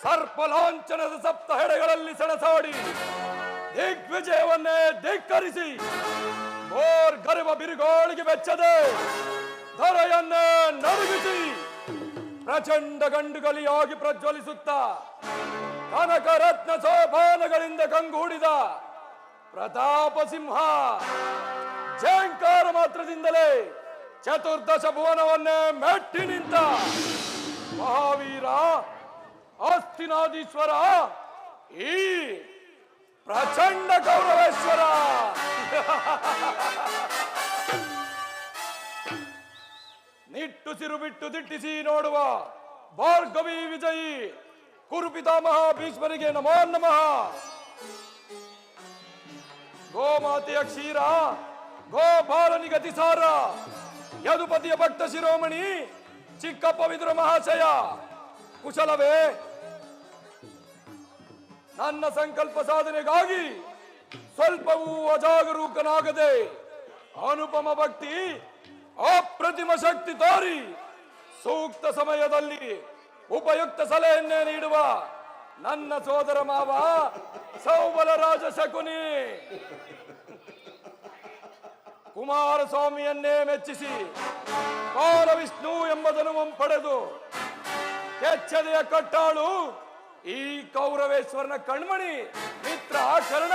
ಸರ್ಪಲಾಂಛನದ ಸಪ್ತ ಹೆಡೆಗಳಲ್ಲಿ ಸೆಣಸಾಡಿ ದಿಗ್ವಿಜಯವನ್ನೇ ಧಿಕ್ಕರಿಸಿ ಬೋರ್ ಗರ್ವ ಬಿರುಗಾಳಿಗೆ ಬೆಚ್ಚದೆ ಧರೆಯನ್ನೇ ನಡುಗಿಸಿ ಪ್ರಚಂಡ ಗಂಡುಗಲಿಯಾಗಿ ಪ್ರಜ್ವಲಿಸುತ್ತ ಕನಕ ರತ್ನ ಸೋಪಾನಗಳಿಂದ ಕಂಗೂಡಿದ ಪ್ರತಾಪ ಸಿಂಹ ಜಯಂಕಾರ ಮಾತ್ರದಿಂದಲೇ ಚತುರ್ದಶ ಭುವನವನ್ನೇ ಮೆಟ್ಟಿ ನಿಂತ ಮಹಾವೀರ ಆಸ್ತಿನಾದೀಶ್ವರ ಈ ಪ್ರಚಂಡ ಗೌರವೇಶ್ವರ. ನಿಟ್ಟುಸಿರು ಬಿಟ್ಟು ದಿಟ್ಟಿಸಿ ನೋಡುವ ಭಾರ್ಗವಿ ವಿಜಯಿ ಕುರುಪಿತಾಮಹ ಭೀಷ್ಮರಿಗೆ ನಮೋ ನಮಃ. ಗೋಮಾತೆಯ ಕ್ಷೀರ ಗೋಪಾಲನಿಗೆ ಅತಿಸಾರ ಯದುಪತಿಯ ಭಕ್ತ ಶಿರೋಮಣಿ ಚಿಕ್ಕಪ್ಪ ವಿದುರ ಮಹಾಶಯ ಕುಶಲವೇ? ನನ್ನ ಸಂಕಲ್ಪ ಸಾಧನೆಗಾಗಿ ಸ್ವಲ್ಪವೂ ಅಜಾಗರೂಕನಾಗದೆ ಅನುಪಮ ಭಕ್ತಿ ಅಪ್ರತಿಮ ಶಕ್ತಿ ತೋರಿ ಸೂಕ್ತ ಸಮಯದಲ್ಲಿ ಉಪಯುಕ್ತ ಸಲಹೆಯನ್ನೇ ನೀಡುವ ನನ್ನ ಸೋದರ ಮಾವ ಸೌಬಲ ರಾಜ ಶಕುನಿ ಕುಮಾರಸ್ವಾಮಿಯನ್ನೇ ಮೆಚ್ಚಿಸಿ ಕಾಲ ವಿಷ್ಣು ಎಂಬುದನ್ನು ಪಡೆದು ಕೆಚ್ಚದೆಯ ಕಟ್ಟಾಳು ಈ ಕೌರವೇಶ್ವರನ ಕಣ್ಮಣಿ ಮಿತ್ರ ಕರ್ಣ.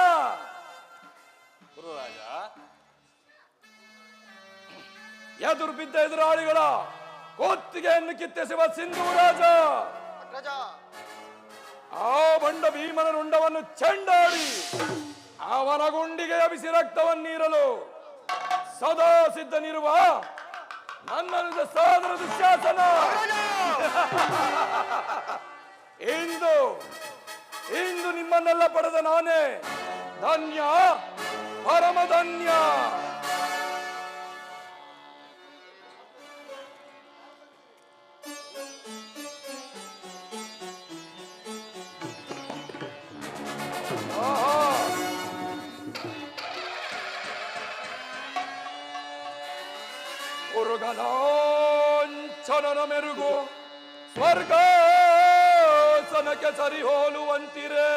ಗುರುರಾಜ, ಎದುರು ಬಿದ್ದ ಎದುರಾಳಿಗಳ ಕೋತ್ತಿಗೆಯನ್ನು ಕಿತ್ತೆಸುವ ಸಿಂಧೂರಾಜ ಆ ಬಂಡ ಭೀಮನ ರುಂಡವನ್ನು ಚೆಂಡಾಡಿ ಅವನ ಗುಂಡಿಗೆ ಅಬಿಸಿ ರಕ್ತವನ್ನೀರಲು ಸದಾ ಸಿದ್ಧನಿರುವ ನನ್ನ ಸೋದರ ದುಶ್ಯಾಸನ ಇಂದು ನಿಮ್ಮನ್ನೆಲ್ಲ ಪಡೆದ ನಾನೇ ಧನ್ಯ, ಪರಮ ಧನ್ಯ. ಮುರುಗಲಾಂಛನನ ಮೆರುಗು ಸ್ವರ್ಗಾಸನಕ್ಕೆ ಸರಿ ಹೋಲುವಂತಿರೇ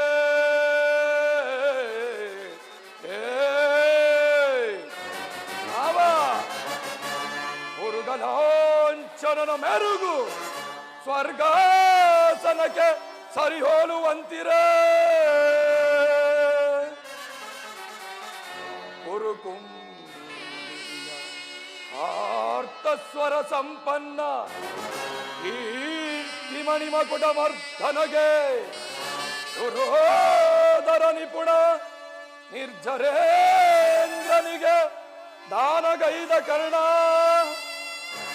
ಮುರುಗಲಾಂಛನನ ಮೆರುಗು ಸ್ವರ್ಗಾಸನಕ್ಕೆ ಸರಿ ಹೋಲುವಂತಿರೇ ಕುರುಕುಂ ಆರ್ತಸ್ವರ ಸಂಪನ್ನ ಕೀರ್ತಿ ಮಣಿಮಕುಟ ಮರ್ಧನಗೆ ಸುರೋದರ ನಿಪುಣ ನಿರ್ಜರೇಂದ್ರನಿಗೆ ದಾನಗೈದ ಕರ್ಣ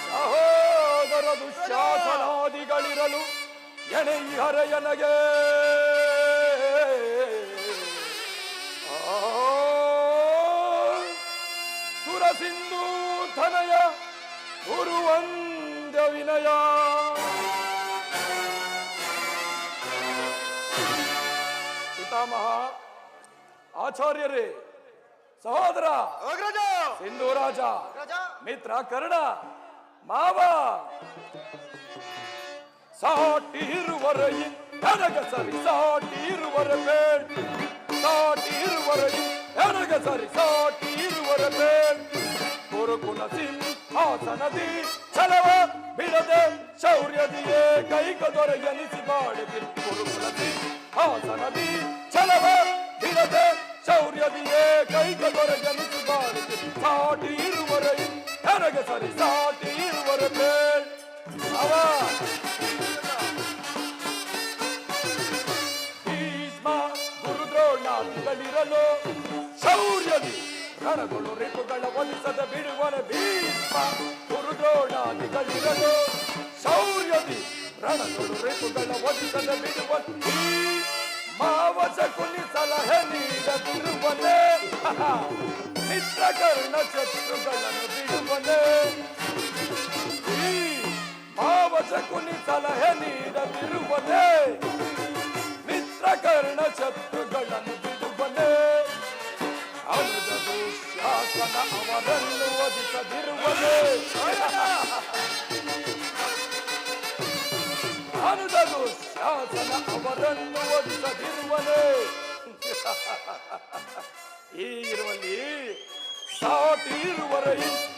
ಸಹೋದರ ದುಶ್ಯಾಸನಾದಿಗಳಿರಲು ಎಣೆಯರೆಯನಗೆ ಸುರಸಿಂಧು ತನಯ ಗುರುವಂದ ವಿನಯ. ಪಿತಾಮಹ, ಆಚಾರ್ಯರೇ, ಸಹೋದರ ಸಿಂಧೂರಾಜ, ಮಿತ್ರ ಕರ್ಣ, ಮಾವ ಸಾಟಿರುವರ ನನಗ ಸರಿ ಸಾಟಿರುವರ ಬೇಡ ಸಾಟಿರುವರ ನನಗ ಸರಿ ಸಾಟಿರುವರ ಬೇಡ ಕುರುಕುಲ ಸಿಂಹಾಸನದಿ ಛಲವ ಬಿಡದೆ ಶೌರ್ಯದಿಯೇ ಕೈಕ ದೊರೆಯನಿಸಿ ಬಾಳಿದೆ ಕುರುಕುಲ ಸಿಂಹಾಸನದಿ ಛಲವ ಬಿಡದೆ ಶೌರ್ಯದಿಯೇ ಕೈಕ ದೊರೆಯನಿಸಿ ಬಾಳಿದೆ ಸಾಟಿ ಇರುವರ ನನಗೆ ಸರಿ ಸಾಟಿ ಇರುವರ ಬೇಡ ಅವ ಭೀಷ್ಮ ಗುರುದ್ರೋಣಾದಿಗಳಿರಲು ಶೌರ್ಯದಿ ರಣಗಳು ರಿಪುಗಳ ಒಲಿಸದ ಬಿಡುವನ ಭೀಷ್ಮ ಗುರುದ್ರೋಣಾದಿಗಳಿರಲು ಶೌರ್ಯದಿ ರಣಗಳು ರಿಪುಗಳ ಒಲಿಸದ ಬಿಡುವ ಮಾವಸ ಕುಲಿ ಸಲಹೆ ನೀಡದಿರುವನೇ ಮಿತ್ರ ಕರ್ಣ ಶತ್ರುಗಳನ್ನು ಬಿಡುವನೇ ಮಾವಸ ಕುಲಿ ಸಲಹೆ ನೀಡದಿರುವನೇ ಮಿತ್ರ ಕರ್ಣ ಶತ್ರುಗಳನ್ನು ಬಿಡುವನೇ ಅನುಜ ದುಶ್ಯಾಸನ ಅವರನ್ನು ವಧಿಸದಿರುವನೇ ಅನುಜ ದುಶ್ಯಾಸನ ಯಾರನ್ನು ಒದಿಸದಿರುವನೇ. ಈ ಇರುವಲ್ಲಿ ಸಾಟಿ ಇರುವರೆ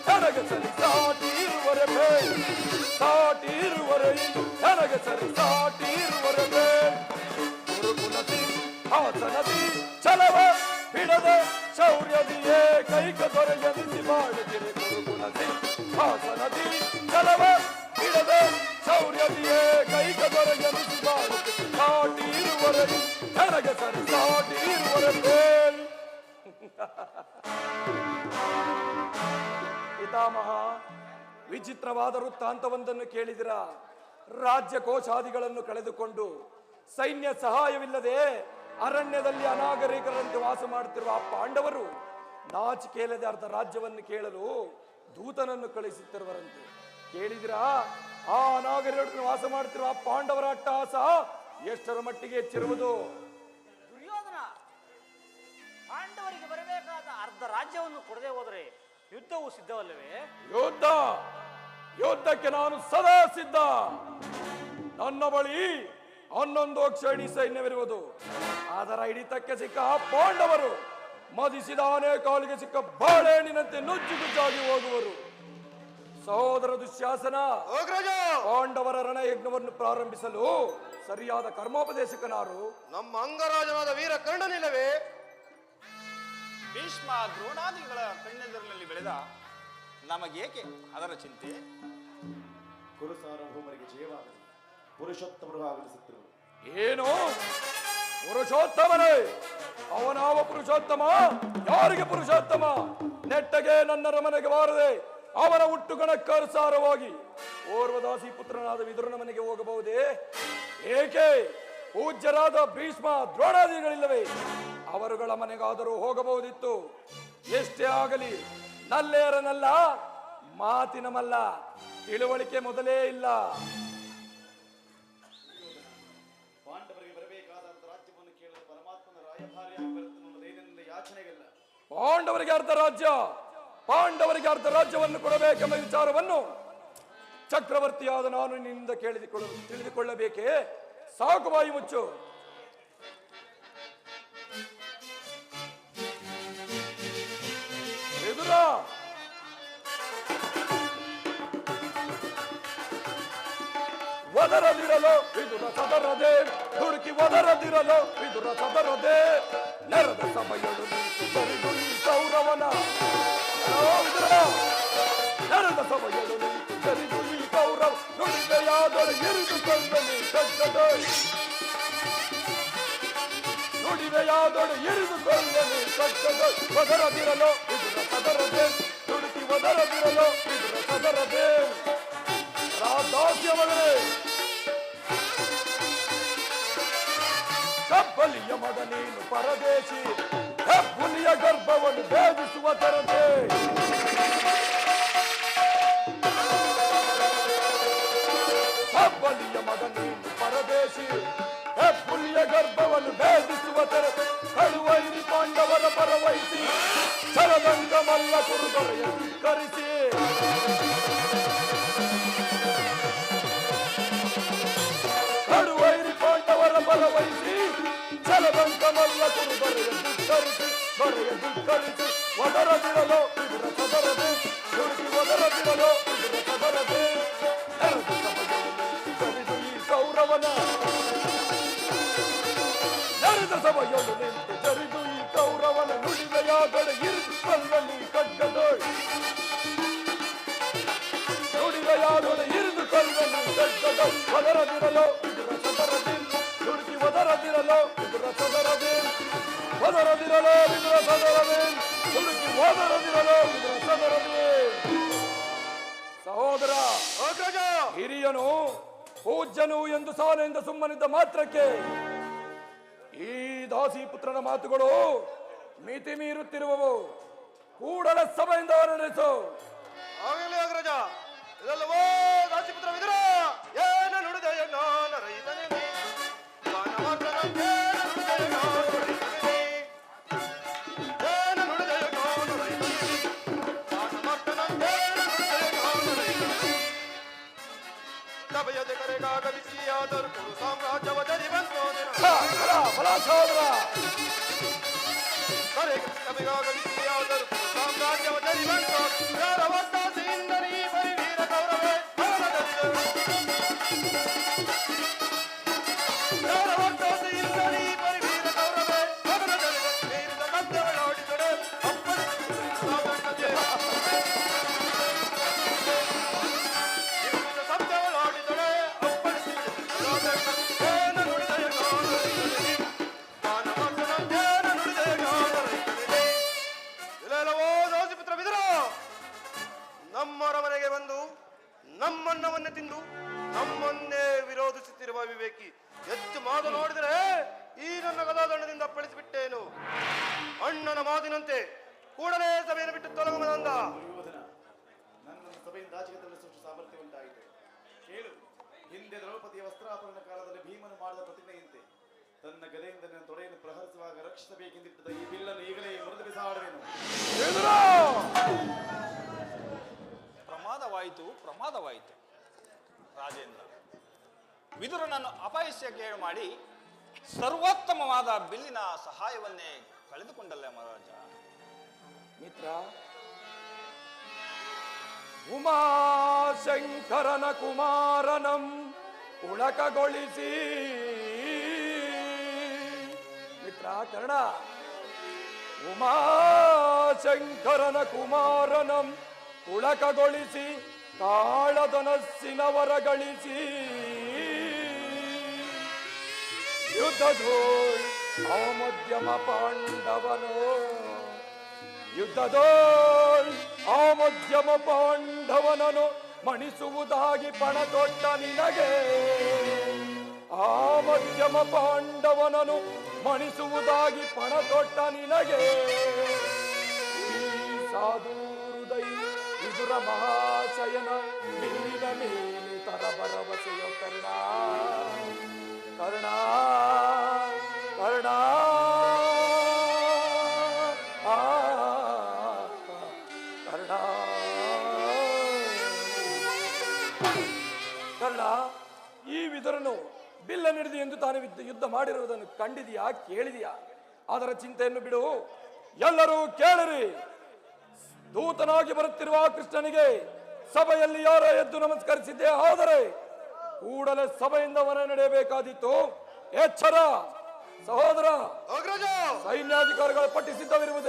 ನನಗೆ ಸರಿ ಸಾಟಿ ಇರುವರೆ ಬೇ, ಸಾಟಿ ಇರುವರೆ ನನಗೆ ಸರಿ ಸಾಟಿ ಇರುವರೆ ಬೇ. ಗುರುಕುಲದಿ ಹಾಸನದಿ ಛಲವ ಬಿಡದೆ ಶೌರ್ಯದಿಯೇ ಕೈಕ ದೊರೆಯನಿಸಿ ಬಾಳುತ್ತಿರೆ. ಗುರುಕುಲದಿ ಹಾಸನದಿ ಛಲವ ಬಿಡದೆ ಶೌರ್ಯದಿಯೇ ಕೈಕ ದೊರೆಯನಿಸಿ ಬಾಳುತ್ತಿರೆ. ಸಾಟಿ ಇರುವರೆ ನನಗೆ ಸರಿ ಸಾಟಿ ಇರುವರೆ ಬೇ. ಪಿತಾಮಹ, ವಿಚಿತ್ರವಾದ ವೃತ್ತಾಂತವೊಂದನ್ನು ಕೇಳಿದಿರ. ರಾಜ್ಯ ಕೋಶಾದಿಗಳನ್ನು ಕಳೆದುಕೊಂಡು ಸೈನ್ಯ ಸಹಾಯವಿಲ್ಲದೆ ಅರಣ್ಯದಲ್ಲಿ ಅನಾಗರಿಕರಂತೆ ವಾಸ ಮಾಡುತ್ತಿರುವ ಆ ಪಾಂಡವರು ನಾಚಿಕೆಯಿಲ್ಲದೆ ಅರ್ಧ ರಾಜ್ಯವನ್ನು ಕೇಳಲು ದೂತನನ್ನು ಕಳಿಸುತ್ತಿರುವರಂತೆ. ಕೇಳಿದಿರಾ? ಆ ಅನಾಗರಿಕರು ವಾಸ ಮಾಡುತ್ತಿರುವ ಆ ಪಾಂಡವರ ಅಟ್ಟಹಾಸ ಎಷ್ಟರ ಮಟ್ಟಿಗೆ ಹೆಚ್ಚಿರುವುದು? ದುರ್ಯೋಧನ, ಪಾಂಡವರಿಗೆ ಬರಬೇಕಾದ ಅರ್ಧ ರಾಜ್ಯವನ್ನು ಕೊಡದೆ ಹೋದರೆ ಯುದ್ಧವು ಸಿದ್ಧವಲ್ಲವೇ? ಯುದ್ಧಕ್ಕೆ ನಾನು ಸದಾ ಸಿದ್ಧ. ನನ್ನ ಬಳಿ 11 ಕ್ಷಣಿ ಸೈನ್ಯವಿರುವುದು. ಅದರ ಹಿಡಿತಕ್ಕೆ ಸಿಕ್ಕ ಪಾಂಡವರು ಮದಿಸಿದ ಆನೆ ಕಾಲಿಗೆ ಸಿಕ್ಕ ಬಾಳೆಹಣ್ಣಿನಂತೆ ನುಜ್ಜುಗುಜ್ಜಾಗಿ ಹೋಗುವರು. ಸಹೋದರ ದುಶ್ಯಾಸನ, ಪಾಂಡವರ ರಣಯಜ್ಞವನ್ನು ಪ್ರಾರಂಭಿಸಲು ಸರಿಯಾದ ಕರ್ಮೋಪದೇಶಕನಾರು? ನಮ್ಮ ಅಂಗರಾಜನಾದ ವೀರ ಕರ್ಣನಿಲ್ಲವೇ? ಭೀಷ್ಮ ದ್ರೋಣಾದಿಗಳ ಕಣ್ಣೆದುರಿನಲ್ಲಿ ಬೆಳೆದ ನಮಗೇಕೆ ಅದರ ಚಿಂತೆ? ಕುರುಸಾರ್ವಭೌಮರಿಗೆ ಜಯವಾಗಲಿ, ಪುರುಷೋತ್ತಮರು ಆಗಮಿಸುತ್ತಿರುವರು. ಏನು ಪುರುಷೋತ್ತಮನೇ? ಅವನಾವ ಪುರುಷೋತ್ತಮ? ಯಾರಿಗೆ ಪುರುಷೋತ್ತಮ? ನೆಟ್ಟಗೆ ನನ್ನ ಮನೆಗೆ ಬಾರದೆ ಅವನ ಹುಟ್ಟುಗಣಕ್ಕನುಸಾರವಾಗಿ ಓರ್ವದಾಸಿ ಪುತ್ರನಾದ ವಿದುರನ ಮನೆಗೆ ಹೋಗಬಹುದೇ? ಏಕೆ ಪೂಜ್ಯರಾದ ಭೀಷ್ಮ ದ್ರೋಣಾದಿಗಳಿಲ್ಲವೇ? ಅವರುಗಳ ಮನೆಗಾದರೂ ಹೋಗಬಹುದಿತ್ತು. ಎಷ್ಟೇ ಆಗಲಿ ನಲ್ಲೇರನಲ್ಲ, ಮಾತಿನ ಮಲ್ಲ. ತಿಳುವಳಿಕೆ ಮೊದಲೇ ಇಲ್ಲ. ಪಾಂಡವರಿಗೆ ಬರಬೇಕಾದ ರಾಜ್ಯವನ್ನು ಕೇಳಲು ಪರಮಾತ್ಮನ ರಾಯಭಾರಿಯಾಗಿ ಬರುತ್ತೇನೆಂದ ಯಾಚನೆಗಲ್ಲ. ಪಾಂಡವರಿಗೆ ಅರ್ಧ ರಾಜ್ಯವನ್ನು ಕೊಡಬೇಕೆಂಬ ವಿಚಾರವನ್ನು ಚಕ್ರವರ್ತಿಯಾದ ನಾನು ನಿನ್ನಿಂದ ತಿಳಿದುಕೊಳ್ಳಬೇಕೇ? ಸಾಕು, ಬಾಯಿ ಮುಚ್ಚು. ವಿದುರ, ಒದರದಿರಲು ವಿದುರ ಸದರದೆ, ದುಡುಕಿ ಒದರದಿರಲು ವಿದುರ ಸದರದೆ, ನೆರೆದ ಸಭೆಯಳು ನಿಂತು ಬರಿದು ಈ ಕೌರವನ. ನೆರೆದ ಸಭೆಯಳು ನಿಂತು ಬರಿದು ಈ ಕೌರವ ನುಡಿವೆಯಾದೊಳು ಇರಿದುಕೊಂಡನು ಕಗ್ಗದ. ನುಡಿವೆಯಾದೊಳು ಇರಿದುಕೊಂಡನು ಕಗ್ಗದ. ಒದರದಿರಲು ವಿದುರ ಸದರದೆ, ದುಡುಕಿ ಒದರದಿರಲು ವಿದುರ ಸದರದೆ. ರಾಧಾಸ್ಯ ಮಗನೇ, ಕಬ್ಬಲಿಯ ಮಗ ನೀನು ಪರದೇಶಿ, ಹೆಬ್ಬುಲಿಯ ಗರ್ಭವನ್ನು ಭೇದಿಸುವ ತರದೆ. ಕಬ್ಬಲಿಯ ಮಗ ನೀನು ಪರದೇಶಿ, ಹೆಬ್ಬುಲಿಯ ಗರ್ಭವನ್ನು ಭೇದಿಸುವ ತರದೆ. ಕಳುವೈರಿ ಪಾಂಡವರ ಪರವಹಿಸಿ ಶರದಂಗ ಮಲ್ಲ ಕುರುದೊರೆಯ ಧಿಕ್ಕರಿಸಿ. ಕಳುವೈರಿ ಪಾಂಡವರ ಪರವಹಿಸಿ ಶರದಂಗ ಮಲ್ಲ ಕುರುದೊರೆಯ ಧಿಕ್ಕರಿಸಿ, ದೊರೆಯ ಧಿಕ್ಕರಿಸಿ. ಒದರದಿರಲು ವಿದುರ ಸದರದೆ, ದುಡುಕಿ ಒದರದಿರಲು ವಿದುರ ಸದರದೆ. ಸರಿದು ಈ ಕೌರವನ. ನೆರೆದ ಸಭೆಯೊಳು ನಿಂತು ಜರಿದು ಈ ಕೌರವನ. ನುಡಿವೆಯಾದೊಡೆ ಇರಿದುಕೊಳ್ಳಲಿ ಕಗ್ಗದೊಳ್. ನುಡಿವೆಯಾದೊಡೆ ಇರಿದುಕೊಳ್ಳಲಿ ಕಗ್ಗದೊಳ್. ಒದರದಿರಲು ವಿದುರ ಸದರದೆ, ದುಡುಕಿ ಒದರದಿರಲು ವಿದುರ ಸದರದೆ. ಒದರದಿರಲು ವಿದುರ ಸದರದೆ, ದುಡುಕಿ ಒದರದಿರಲು ವಿದುರ ಸದರದೆ. ಸಹೋದರ, ಹಿರಿಯನು ಪೂಜ್ಯನು ಎಂದು ಸಾನೆಯಿಂದ ಸುಮ್ಮನಿದ್ದ ಮಾತ್ರಕ್ಕೆ ಈ ದಾಸಿ ಪುತ್ರನ ಮಾತುಗಳು ಮಿತಿ ಮೀರುತ್ತಿರುವವು. ಕೂಡಲೇ ಸಭೆಯಿಂದ ಹೊರಡಿಸು. ಆಗಲೇ ಅಗ್ರಜ. ಇದಲ್ಲವೋ ದಾಸಿಪುತ್ರ ವಿದುರ, ಏನ ನುಡಿದೆಯ ನಾನ ರೈತನೇ ನೀ. ಸಭೆಯದೆ ಕರೆಗ ಆಗಮಿಸಿಯಾದರೂ ಕುರು ಸಾಮ್ರಾಜ್ಯವ ಜರಿ ಬಂತು ಬಲ ಸಹೋದರ ಆಗಮಿಸಿಯಾದರೂ ಕುರು ಸಾಮ್ರಾಜ್ಯವ ಜರಿ ಬಂತು ಯಾರ ಒಟ್ಟಾಸೆಯಿಂದ ನೀ ಬರಿ ವೀರ ಗೌರವೇ ಯಾರ ಒಟ್ಟಾಸೆಯಿಂದ ನೀ ಬರಿ ವೀರ ಗೌರವೇ ಮೇಲಿನ ಸತ್ಯವಳಾಡಿದರೆ ಸತ್ಯವಳಾಡಿದರೆ ಏನು ನುಡಿದೆಯ ದಾಸಿಪುತ್ರ ವಿದುರ ನಮ್ಮರ ಮನೆಗೆ ಬಂದು ನಮ್ಮನ್ನವನ್ನೇ ತಿಂದು ನಮ್ಮನ್ನೇ ವಿರೋಧಿಸುತ್ತಿರುವ ವಿವೇಕಿ ಹೆಚ್ಚು ಮಾತನಾಡಿದರೆ ಈ ನನ್ನ ಗದಾದಂಡದಿಂದ ಅಪ್ಪಳಿಸಿಬಿಟ್ಟೇನು. ಅಣ್ಣನ ಮಾತಿನಂತೆ ಕೂಡಲೇ ಸಭೆಯನ್ನು ಬಿಟ್ಟು ತೊಲಗುವುದಂದ. ದುರ್ಯೋಧನ, ನನ್ನನ್ನು ಸಭೆಯಿಂದ ಆಚೆಗೆ ತಳ್ಳಿಸುವಷ್ಟು ಸಾಮರ್ಥ್ಯ ಉಂಟಾಗಿದೆ. ಕೇಳು, ಹಿಂದೆ ದ್ರೌಪದಿಯ ವಸ್ತ್ರಾಪರಣ ಕಾಲದಲ್ಲಿ ಭೀಮನು ಮಾಡಿದ ಪ್ರತಿಜ್ಞೆಯಂತೆ ತನ್ನ ಗದೆಯಿಂದ ನನ್ನ ತೊಡೆಯನ್ನು ಪ್ರಹರಿಸುವಾಗ ರಕ್ಷಿಸಬೇಕೆಂದಿಟ್ಟದ ಈ ಬಿಲ್ಲನ್ನು ಈಗಲೇ ಮುರಿದು ಬಿಸಾಡುವೆನು. ಪ್ರಮಾದವಾಯಿತು ರಾಜೇಂದ್ರ. ವಿದುರನನ್ನು ಅಪಹಾಸ್ಯ ಕೇಳು ಮಾಡಿ ಸರ್ವೋತ್ತಮವಾದ ಬಿಲ್ಲಿನ ಸಹಾಯವನ್ನೇ ಕಳೆದುಕೊಂಡಲ್ಲ ಮಹಾರಾಜ. ಮಿತ್ರ, ಉಮಾಶಂಕರನ ಕುಮಾರನಂ ಉಳಕಗೊಳಿಸಿ ಮಿತ್ರ ಕರ್ಣ, ಉಮಾಶಂಕರನ ಕುಮಾರನಂ ಉಳಕಗೊಳಿಸಿ ಕಾಳಧನಸ್ಸಿನವರ ಗಳಿಸಿ ಯುದ್ಧದೋಳ್ ಆ ಮಧ್ಯಮ ಪಾಂಡವನು ಯುದ್ಧದೋಳ್ ಆ ಮಧ್ಯಮ ಪಾಂಡವನನು ಮಣಿಸುವುದಾಗಿ ಪಣ ತೊಟ್ಟ ನಿನಗೆ ಆ ಮಧ್ಯಮ ಪಾಂಡವನನು ಮಣಿಸುವುದಾಗಿ ಪಣ ತೊಟ್ಟ ನಿನಗೆ ಈ ಸಾಧು ಹೃದಯ ವಿದುರ ಮಹಾಶಯನ ಬಿಲ್ಲಿನ ಮೇಲೆ ತರ ಭರವಸೆಯೋ ಕರ್ಣ ಕರ್ಣ ಕರ್ಣ ಕರ್ಣ ಕರ್ಣ, ಈ ವಿದುರನು ಬಿಲ್ಲ ಹಿಡಿದು ಎಂದು ತಾನು ಯುದ್ಧ ಮಾಡಿರುವುದನ್ನು ಕಂಡಿದೆಯಾ, ಕೇಳಿದೆಯಾ? ಅದರ ಚಿಂತೆಯನ್ನು ಬಿಡು. ಎಲ್ಲರೂ ಕೇಳಿರಿ. ದೂತನಾಗಿ ಬರುತ್ತಿರುವ ಕೃಷ್ಣನಿಗೆ ಸಭೆಯಲ್ಲಿ ಯಾರೋ ಎದ್ದು ನಮಸ್ಕರಿಸಿದ್ದೇ ಆದರೆ ಕೂಡಲೇ ಸಭೆಯಿಂದ ಹೊರ ನಡೆಯಬೇಕಾದಿತ್ತು. ಎಚ್ಚರ ಸಹೋದರ, ಅಗ್ರಜ, ಸೈನ್ಯಾಧಿಕಾರಿಗಳ ಪಟ್ಟಿ ಸಿದ್ಧವಿರುವುದು.